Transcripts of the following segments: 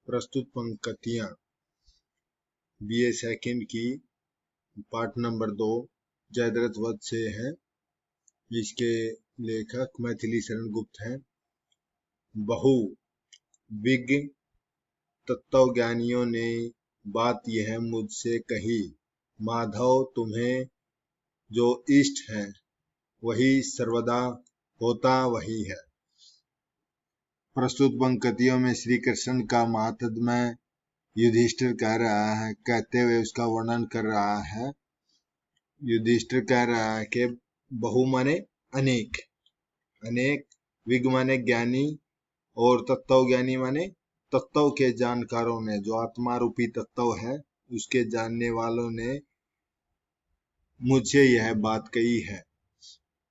प्रस्तुत पंक्तियां BA second की पार्ट नंबर 2 जयद्रथ वध से है। इसके लेखक मैथिली शरण गुप्त हैं। बहु विज्ञ तत्वज्ञानियों ने बात यह मुझसे कही, माधव तुम्हें जो इष्ट है वही सर्वदा होता वही है। प्रस्तुत पंक्तियों में श्री कृष्ण का महात्म्य युधिष्ठिर कह रहा है, कहते हुए उसका वर्णन कर रहा है। युधिष्ठिर कह रहा है कि बहु माने अनेक, अनेक, विज्ञ माने ज्ञानी और तत्वज्ञानी माने तत्व के जानकारों ने, जो आत्मा रूपी तत्व है उसके जानने वालों ने मुझे यह बात कही है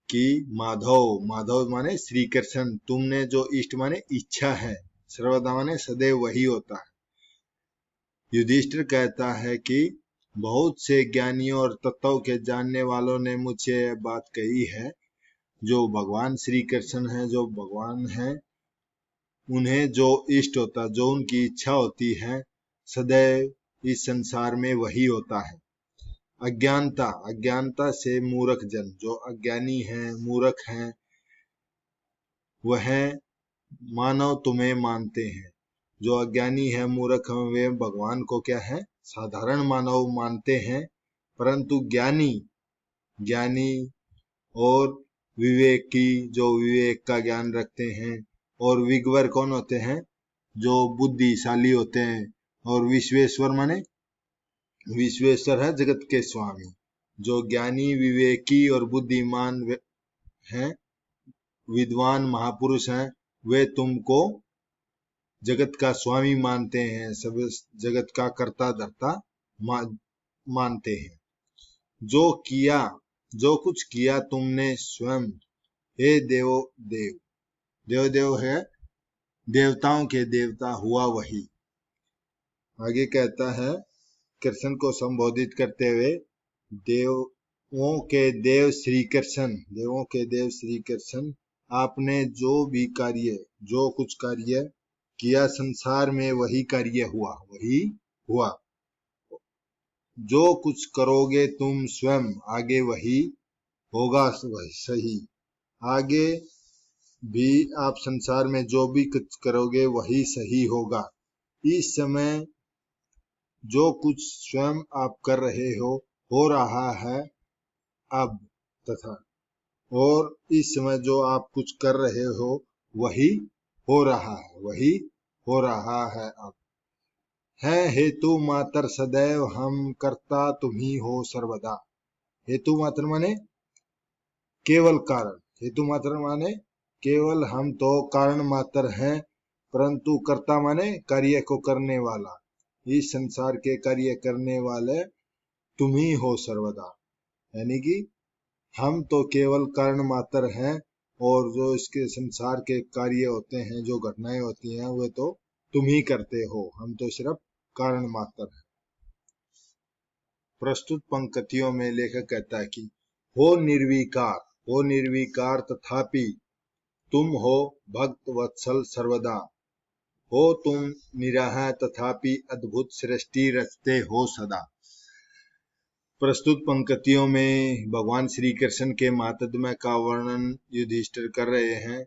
कि माधव, माधव माने श्री कृष्ण, तुमने जो इष्ट माने इच्छा है, सर्वदा माने सदैव वही होता है। युधिष्ठिर कहता है कि बहुत से ज्ञानियों और तत्व के जानने वालों ने मुझे यह बात कही है, जो भगवान श्री कृष्ण है, जो भगवान है, उन्हें जो इष्ट होता, जो उनकी इच्छा होती है, सदैव इस संसार में वही होता है। अज्ञानता, अज्ञानता से मूर्ख जन, जो अज्ञानी हैं, मूर्ख हैं, वह मानव तुम्हें मानते हैं। जो अज्ञानी है, मूर्ख हैं, वे भगवान को क्या है, साधारण मानव मानते हैं। परंतु ज्ञानी, ज्ञानी और विवेकी, जो विवेक का ज्ञान रखते हैं, और विज्ञवर कौन होते हैं, जो बुद्धिशाली होते हैं, और विश्वेश्वर माने विश्वेश्वर है जगत के स्वामी। जो ज्ञानी, विवेकी और बुद्धिमान हैं, विद्वान महापुरुष हैं, वे तुमको जगत का स्वामी मानते हैं, सब जगत का कर्ता धर्ता मानते हैं। जो किया, जो कुछ किया तुमने स्वयं, हे देव देव, देव देव है देवताओं के देवता हुआ वही। आगे कहता है, कृष्ण को संबोधित करते हुए, देवों के देव श्री कृष्ण, देवों के देव श्री कृष्ण, आपने जो भी कार्य, जो कुछ कार्य किया संसार में वही कार्य हुआ, वही हुआ। जो कुछ करोगे तुम स्वयं आगे वही होगा, वही सही। आगे भी आप संसार में जो भी कुछ करोगे वही सही होगा। इस समय जो कुछ स्वयं आप कर रहे हो रहा है अब, तथा और इस समय जो आप कुछ कर रहे हो वही हो रहा है, वही हो रहा है अब। है हेतु मात्र सदैव हम, करता तुम्ही हो सर्वदा। हेतु मात्र माने केवल कारण, हेतु मात्र माने केवल हम तो कारण मात्र हैं, परंतु कर्ता माने कार्य को करने वाला। इस संसार के कार्य करने वाले तुम ही हो सर्वदा, यानी कि हम तो केवल कारण मात्र हैं, और जो इसके संसार के कार्य होते हैं, जो घटनाएं होती हैं, वे तो तुम ही करते हो, हम तो सिर्फ कारण मात्र हैं। प्रस्तुत पंक्तियों में लेखक कहता है कि हो निर्विकार, हो निर्विकार तथापि तुम हो भक्त वत्सल सर्वदा, हो तुम निराह तथापि अद्भुत सृष्टि रचते हो सदा। प्रस्तुत पंक्तियों में भगवान श्री कृष्ण के महात्म्य का वर्णन युधिष्ठिर कर रहे हैं।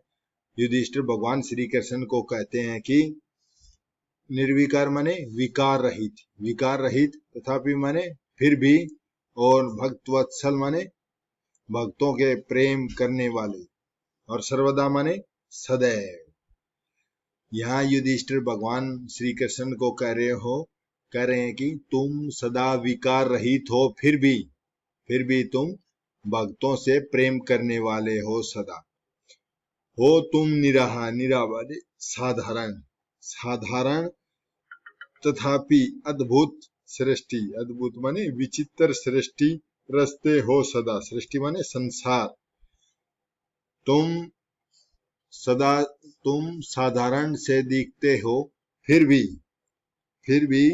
युधिष्ठिर भगवान श्री कृष्ण को कहते हैं कि निर्विकार माने विकार रहित, विकार रहित तथापि माने फिर भी, और भक्तवत्सल माने भक्तों के प्रेम करने वाले, और सर्वदा माने सदैव। यहाँ युधिष्ठिर भगवान श्री कृष्ण को कह रहे हैं कि तुम सदा विकार रहित हो, फिर भी तुम भक्तों से प्रेम करने वाले हो सदा। हो तुम निराहा, निरावादे साधारण, साधारण तथापि अद्भुत सृष्टि, अद्भुत माने विचित्र सृष्टि रचते हो सदा। सृष्टि माने संसार। तुम साधारण से दिखते हो, फिर भी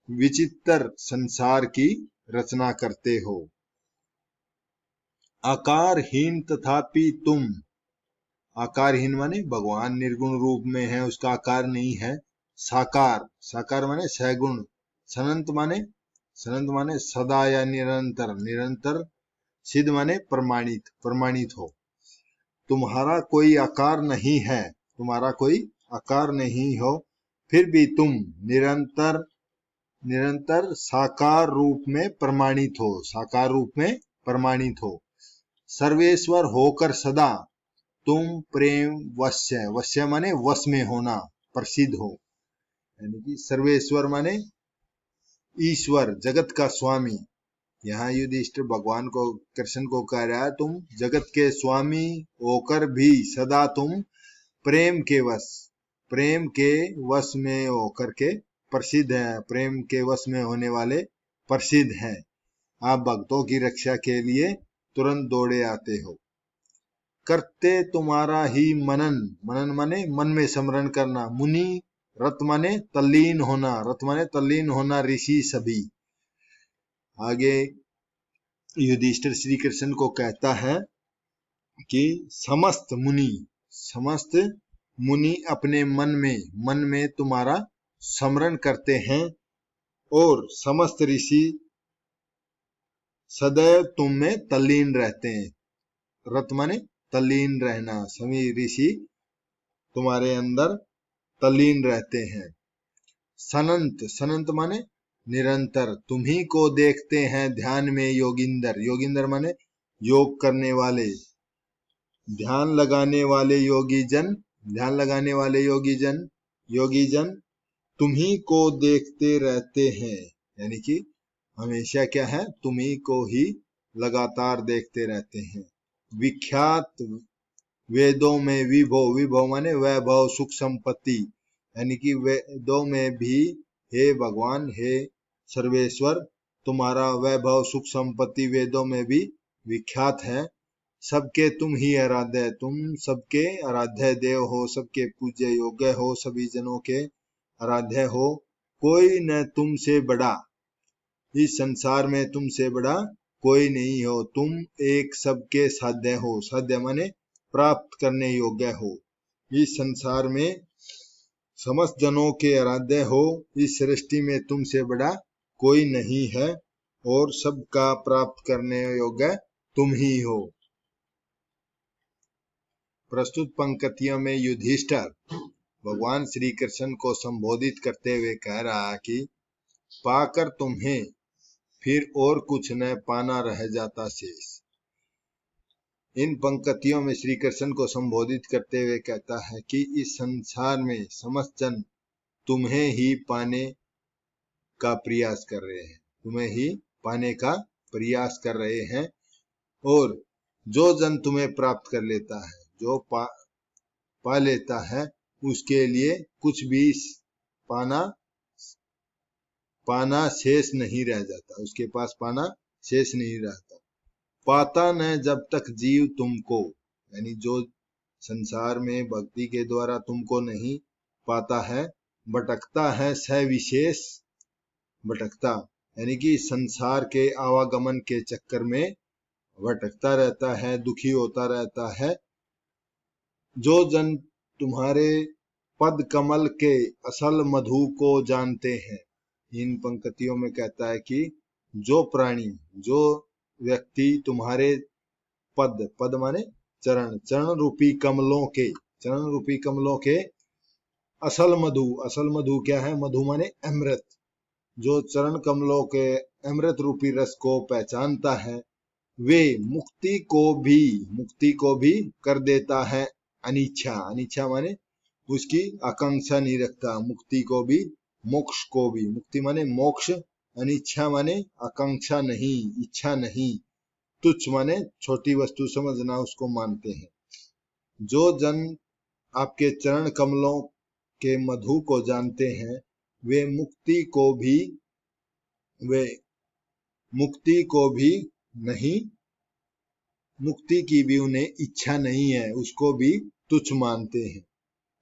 विचित्र संसार की रचना करते हो। आकारहीन तथापि तुम, आकारहीन माने भगवान निर्गुण रूप में है, उसका आकार नहीं है, साकार, साकार माने सगुण, सनंत माने सदा या निरंतर, निरंतर, सिद्ध माने प्रमाणित, प्रमाणित हो। तुम्हारा कोई आकार नहीं है, तुम्हारा कोई आकार नहीं हो, फिर भी तुम निरंतर निरंतर साकार रूप में प्रमाणित हो, साकार रूप में प्रमाणित हो। सर्वेश्वर होकर सदा तुम प्रेम वश्य, वश्य माने वश में होना, प्रसिद्ध हो। यानी कि सर्वेश्वर माने ईश्वर, जगत का स्वामी। यहाँ युधिष्ठिर भगवान को, कृष्ण को कह रहा है, तुम जगत के स्वामी होकर भी सदा तुम प्रेम के वश, प्रेम के वश में होकर के प्रसिद्ध है, प्रेम के वश में होने वाले प्रसिद्ध हैं। आप भक्तों की रक्षा के लिए तुरंत दौड़े आते हो। करते तुम्हारा ही मनन, मनन माने मन में स्मरण करना। मुनि, रत माने तल्लीन होना, रत माने तल्लीन होना, ऋषि सभी। आगे युधिष्ठिर श्री कृष्ण को कहता है कि समस्त मुनि अपने मन में तुम्हारा स्मरण करते हैं, और समस्त ऋषि सदैव तुम में तल्लीन रहते हैं। रत माने तल्लीन रहना, सभी ऋषि तुम्हारे अंदर तल्लीन रहते हैं। सनंत, सनंत माने निरंतर, तुम्ही को देखते हैं ध्यान में योगिंदर, योगिंदर माने योग करने वाले, ध्यान लगाने वाले योगी जन, ध्यान लगाने वाले योगी जन तुम्ही को देखते रहते हैं। यानी कि हमेशा क्या है, तुम्ही को ही लगातार देखते रहते हैं। विख्यात वेदों में विभव, विभव माने वैभव, सुख संपत्ति, यानी कि वेदों में भी हे भगवान, हे सर्वेश्वर, तुम्हारा वैभव सुख संपत्ति वेदों में भी विख्यात है। सबके तुम ही आराध्य, तुम सबके आराध्य देव हो, सबके पूज्य योग्य हो, सभी जनों के आराध्य हो। कोई न तुमसे बड़ा, इस संसार में तुमसे बड़ा कोई नहीं हो। तुम एक सबके साध्य हो, साध्य माने प्राप्त करने योग्य हो। इस संसार में समस्त जनों के आराध्य हो। इस सृष्टि में तुमसे बड़ा कोई नहीं है, और सबका प्राप्त करने योग्य तुम ही हो। प्रस्तुत पंक्तियों में युधिष्ठिर भगवान श्री कृष्ण को संबोधित करते हुए कह रहा है कि पाकर तुम्हें फिर और कुछ न पाना रह जाता शेष। इन पंक्तियों में श्री कृष्ण को संबोधित करते हुए कहता है कि इस संसार में समस्त जन तुम्हें ही पाने का प्रयास कर रहे हैं, तुम्हें ही पाने का प्रयास कर रहे हैं, और जो जन तुम्हें प्राप्त कर लेता है, जो पा लेता है, उसके लिए कुछ भी पाना शेष नहीं रह जाता, उसके पास पाना शेष नहीं रहता। पाता न जब तक जीव तुमको, यानी जो संसार में भक्ति के द्वारा तुमको नहीं पाता है, भटकता है सविशेष, भटकता यानी कि संसार के आवागमन के चक्कर में भटकता रहता है, दुखी होता रहता है। जो जन तुम्हारे पद कमल के असल मधु को जानते हैं। इन पंक्तियों में कहता है कि जो प्राणी, जो व्यक्ति तुम्हारे पद माने चरण रूपी कमलों के असल मधु क्या है, मधु माने अमृत, जो चरण कमलों के अमृत रूपी रस को पहचानता है, वे मुक्ति को भी कर देता है अनिच्छा, अनिच्छा माने उसकी आकांक्षा नहीं रखता, मुक्ति को भी मोक्ष को भी, मुक्ति माने मोक्ष, अनिच्छा माने आकांक्षा नहीं, इच्छा नहीं, तुच्छ माने छोटी वस्तु समझना, उसको मानते हैं। जो जन आपके चरण कमलों के मधु को जानते हैं, वे मुक्ति को भी नहीं, मुक्ति की भी उन्हें इच्छा नहीं है, उसको भी तुच्छ मानते हैं।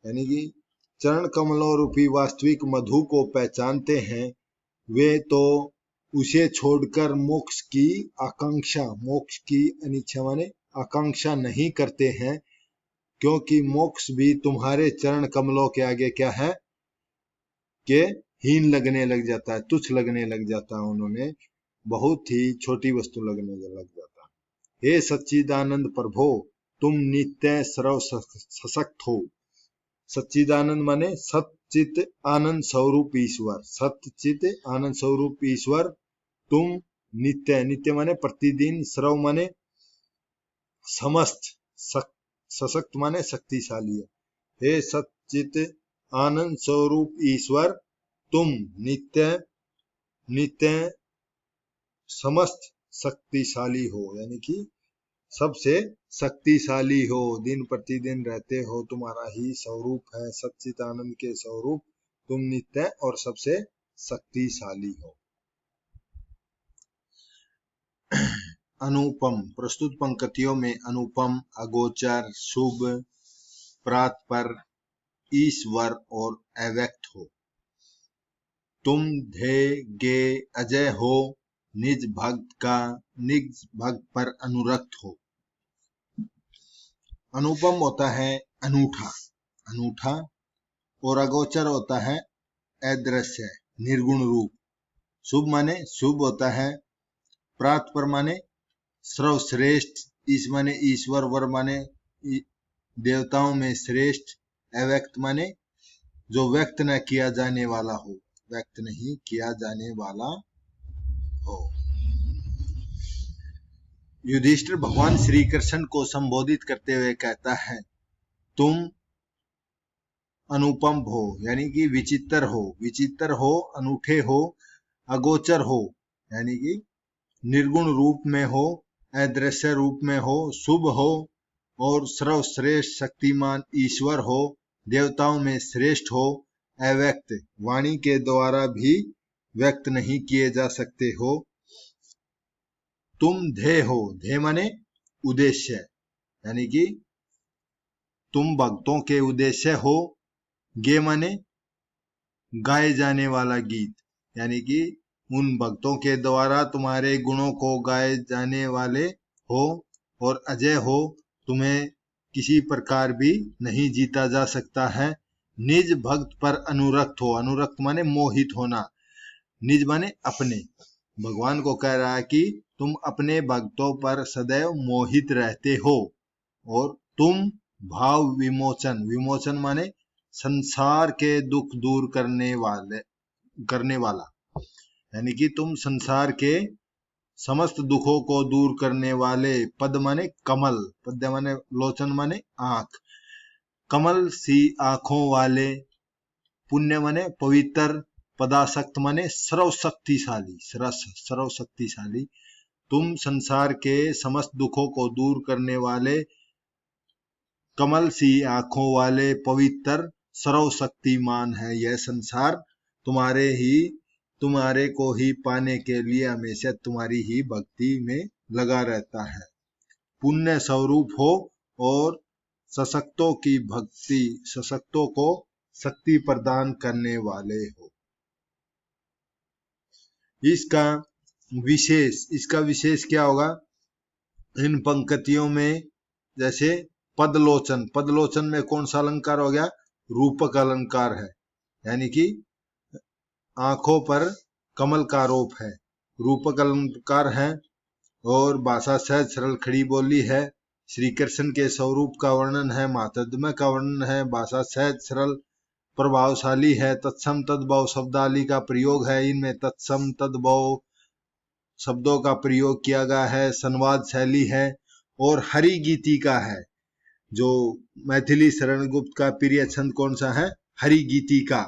यानी कि चरण कमलों रूपी वास्तविक मधु को पहचानते हैं, वे तो उसे छोड़कर मोक्ष की अनिच्छा माने आकांक्षा नहीं करते हैं, क्योंकि मोक्ष भी तुम्हारे चरण कमलों के आगे क्या है, के हीन लगने लग जाता है, तुच्छ लगने लग जाता है, उन्होंने बहुत ही छोटी वस्तु लगने लग जाता है। हे सच्चिदानंद प्रभो, तुम नित्य सर्व सशक्त हो। सच्चिदानंद माने सच्चित आनंद स्वरूप ईश्वर, सच्चित आनंद स्वरूप ईश्वर तुम नित्य, नित्य माने प्रतिदिन, सर्व माने समस्त, सशक्त माने शक्तिशाली है। हे सच्चित आनंद स्वरूप ईश्वर तुम नित्य नित्य समस्त शक्तिशाली हो, यानी कि सबसे शक्तिशाली हो, दिन प्रतिदिन रहते हो, तुम्हारा ही स्वरूप है, सच्चिदानंद के स्वरूप तुम नित्य और सबसे शक्तिशाली हो। अनुपम, प्रस्तुत पंक्तियों में अनुपम, अगोचर, शुभ, प्रातपर, ईश्वर और अव्यक्त हो। तुम ध्येय गे अजय हो, निज भक्त पर अनुरक्त हो। अनुपम होता है अनूठा, अनूठा, और अगोचर होता है अदृश्य, निर्गुण रूप। शुभ माने शुभ होता है, प्रातपर माने सर्वश्रेष्ठ, ईश माने ईश्वर, वर माने देवताओं में श्रेष्ठ, अव्यक्त माने जो व्यक्त न किया जाने वाला हो, व्यक्त नहीं किया जाने वाला हो। युधिष्ठिर भगवान श्री कृष्ण को संबोधित करते हुए कहता है, तुम अनुपम हो, यानी कि विचित्र हो, विचित्र हो, अनूठे हो, अगोचर हो, यानी कि निर्गुण रूप में हो, अदृश्य रूप में हो, शुभ हो, और सर्वश्रेष्ठ शक्तिमान ईश्वर हो, देवताओं में श्रेष्ठ हो, अव्यक्त, वाणी के द्वारा भी व्यक्त नहीं किए जा सकते हो। तुम ध्येय हो, ध्येय माने उद्देश्य, यानी कि तुम भक्तों के उद्देश्य हो। गे माने गाए जाने वाला गीत, यानी कि उन भक्तों के द्वारा तुम्हारे गुणों को गाए जाने वाले हो। और अजय हो, तुम्हें किसी प्रकार भी नहीं जीता जा सकता है। निज भक्त पर अनुरक्त हो, अनुरक्त माने मोहित होना, निज माने अपने, भगवान को कह रहा है कि तुम अपने भक्तों पर सदैव मोहित रहते हो। और तुम भाव विमोचन, विमोचन माने संसार के दुख दूर करने वाला, यानी कि तुम संसार के समस्त दुखों को दूर करने वाले। पद माने कमल, पद्य माने लोचन माने आंख, कमल सी आंखों वाले। पुण्य माने पवित्र, पदासक्त माने सर्वशक्तिशाली, सर्वशक्तिशाली। तुम संसार के समस्त दुखों को दूर करने वाले, कमल सी आंखों वाले, पवित्र, सर्वशक्तिमान है। यह संसार तुम्हारे को ही पाने के लिए हमेशा तुम्हारी ही भक्ति में लगा रहता है। पुण्य स्वरूप हो और सशक्तों की भक्ति, सशक्तों को शक्ति प्रदान करने वाले हो। इसका विशेष क्या होगा इन पंक्तियों में? जैसे पदलोचन, पदलोचन में कौन सा अलंकार हो गया? रूपक अलंकार है, यानी कि आंखों पर कमल का आरोप है, रूपक अलंकार है। और भाषा सहज सरल खड़ी बोली है, श्री कृष्ण के स्वरूप का वर्णन है, महात्म्य का वर्णन है, भाषा सहज सरल प्रभावशाली है। तत्सम तद्भव शब्दावली का प्रयोग है, इनमें तत्सम तद्भव शब्दों का प्रयोग किया गया है, संवाद शैली है। और हरि गीति का है, जो मैथिली शरण गुप्त का प्रिय छंद कौन सा है? हरि गीति का।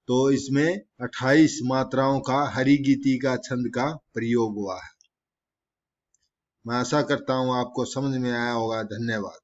तो इसमें 28 मात्राओं का हरि गीति का छंद का प्रयोग हुआ है। मैं आशा करता हूं आपको समझ में आया होगा। धन्यवाद।